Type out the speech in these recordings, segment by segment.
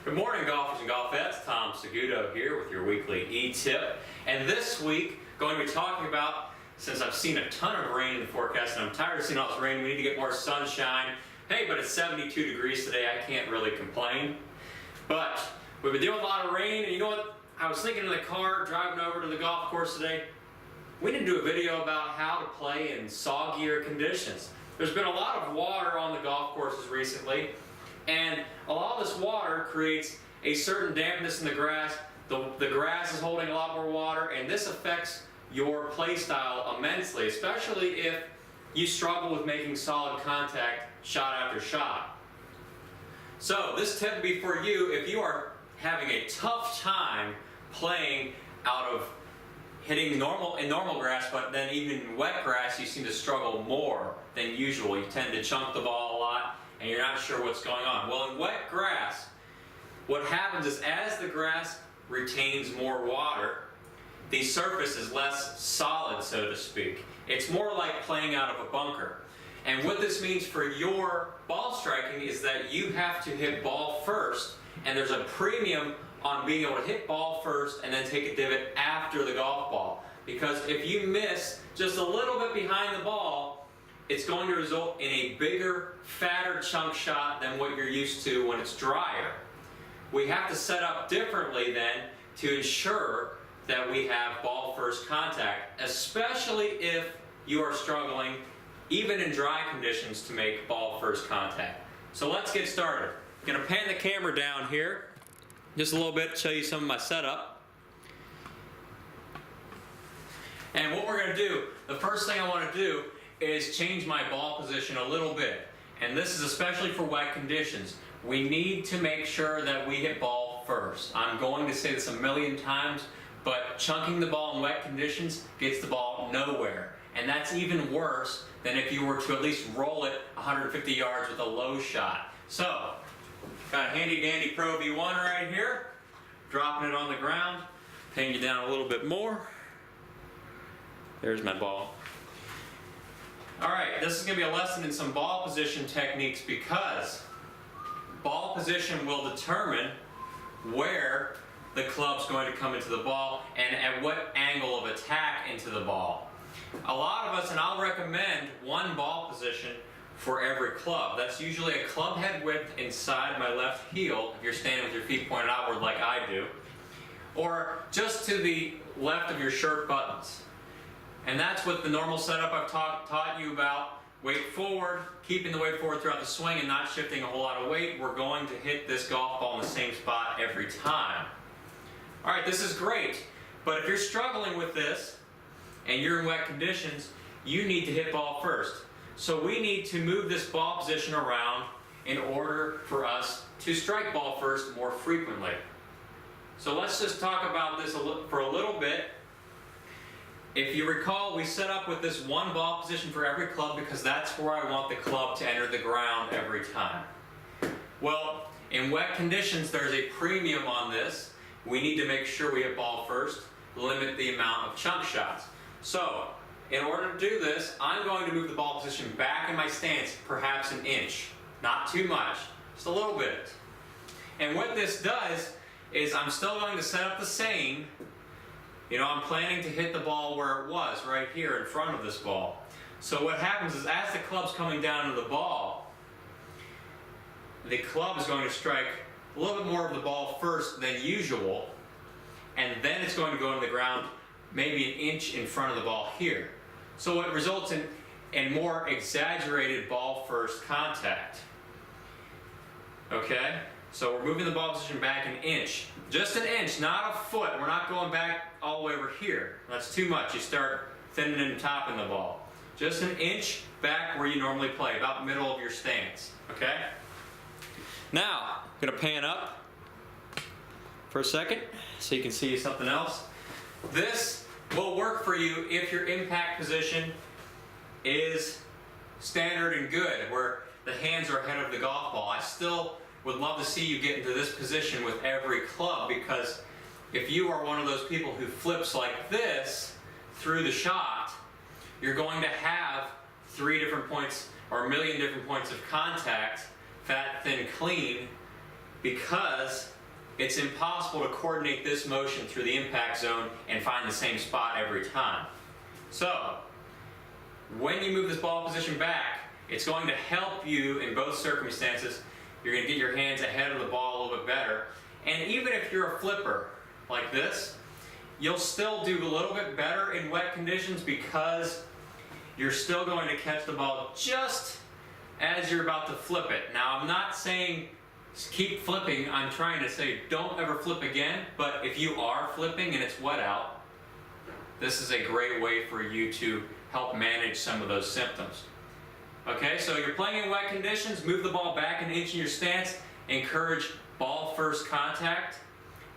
Good morning, golfers and golfettes. Tom Saguto here with your weekly e-tip. And this week, going to be talking about, since I've seen a ton of rain in the forecast and I'm tired of seeing all this rain, we need to get more sunshine. Hey, but it's 72 degrees today. I can't really complain. But we've been dealing with a lot of rain, and you know what? I was thinking in the car, driving over to the golf course today, we need to do a video about how to play in soggier conditions. There's been a lot of water on the golf courses recently, and a lot of this water creates a certain dampness in the grass. The grass is holding a lot more water, and this affects your play style immensely, especially if you struggle with making solid contact shot after shot. So this tip would be for you if you are having a tough time playing out of hitting in normal grass, but then even in wet grass you seem to struggle more than usual. You tend to chunk the ball a lot and you're not sure what's going on. Well, in wet grass, what happens is as the grass retains more water, the surface is less solid, so to speak. It's more like playing out of a bunker. And what this means for your ball striking is that you have to hit ball first, and there's a premium on being able to hit ball first and then take a divot after the golf ball. Because if you miss just a little bit behind the ball, it's going to result in a bigger, fatter chunk shot than what you're used to when it's drier. We have to set up differently then to ensure that we have ball first contact, especially if you are struggling, even in dry conditions, to make ball first contact. So let's get started. I'm going to pan the camera down here just a little bit to show you some of my setup. And what we're going to do, the first thing I want to do is change my ball position a little bit. And this is especially for wet conditions. We need to make sure that we hit ball first. I'm going to say this a million times, but chunking the ball in wet conditions gets the ball nowhere. And that's even worse than if you were to at least roll it 150 yards with a low shot. So, got a handy dandy Pro V1 right here, dropping it on the ground, paying you down a little bit more. There's my ball. Alright, this is going to be a lesson in some ball position techniques because ball position will determine where the club's going to come into the ball and at what angle of attack into the ball. A lot of us, and I'll recommend one ball position for every club. That's usually a club head width inside my left heel, if you're standing with your feet pointed outward like I do, or just to the left of your shirt buttons. And that's what the normal setup I've taught you about. Weight forward, keeping the weight forward throughout the swing and not shifting a whole lot of weight. We're going to hit this golf ball in the same spot every time. Alright, this is great, but if you're struggling with this and you're in wet conditions, you need to hit ball first. So we need to move this ball position around in order for us to strike ball first more frequently. So let's just talk about this for a little bit. If you recall, we set up with this one ball position for every club because that's where I want the club to enter the ground every time. Well, in wet conditions, there's a premium on this. We need to make sure we hit ball first, limit the amount of chunk shots. So, in order to do this, I'm going to move the ball position back in my stance, perhaps an inch. Not too much, just a little bit. And what this does is I'm still going to set up the same. You know, I'm planning to hit the ball where it was, right here in front of this ball. So what happens is as the club's coming down to the ball, the club is going to strike a little bit more of the ball first than usual, and then it's going to go into the ground maybe an inch in front of the ball here. So it results in more exaggerated ball first contact. Okay? So we're moving the ball position back an inch. Just an inch, not a foot. We're not going back all the way over here. That's too much. You start thinning and topping the ball. Just an inch back where you normally play, about middle of your stance. Okay? Now, I'm going to pan up for a second so you can see something else. This will work for you if your impact position is standard and good, where the hands are ahead of the golf ball. I still would love to see you get into this position with every club, because if you are one of those people who flips like this through the shot, you're going to have 3 different points or a million different points of contact, fat, thin, clean, because it's impossible to coordinate this motion through the impact zone and find the same spot every time. So, when you move this ball position back, it's going to help you in both circumstances. You're going to get your hands ahead of the ball a little bit better. And even if you're a flipper like this, you'll still do a little bit better in wet conditions because you're still going to catch the ball just as you're about to flip it. Now, I'm not saying keep flipping. I'm trying to say don't ever flip again, but if you are flipping and it's wet out, this is a great way for you to help manage some of those symptoms. Okay, so you're playing in wet conditions, move the ball back an inch in your stance, encourage ball first contact,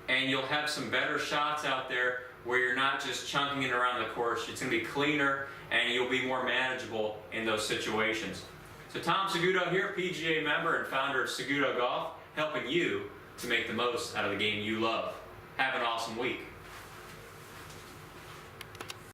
and you'll have some better shots out there where you're not just chunking it around the course. It's going to be cleaner and you'll be more manageable in those situations. So Tom Saguto here, PGA member and founder of SagutoGolf, helping you to make the most out of the game you love. Have an awesome week.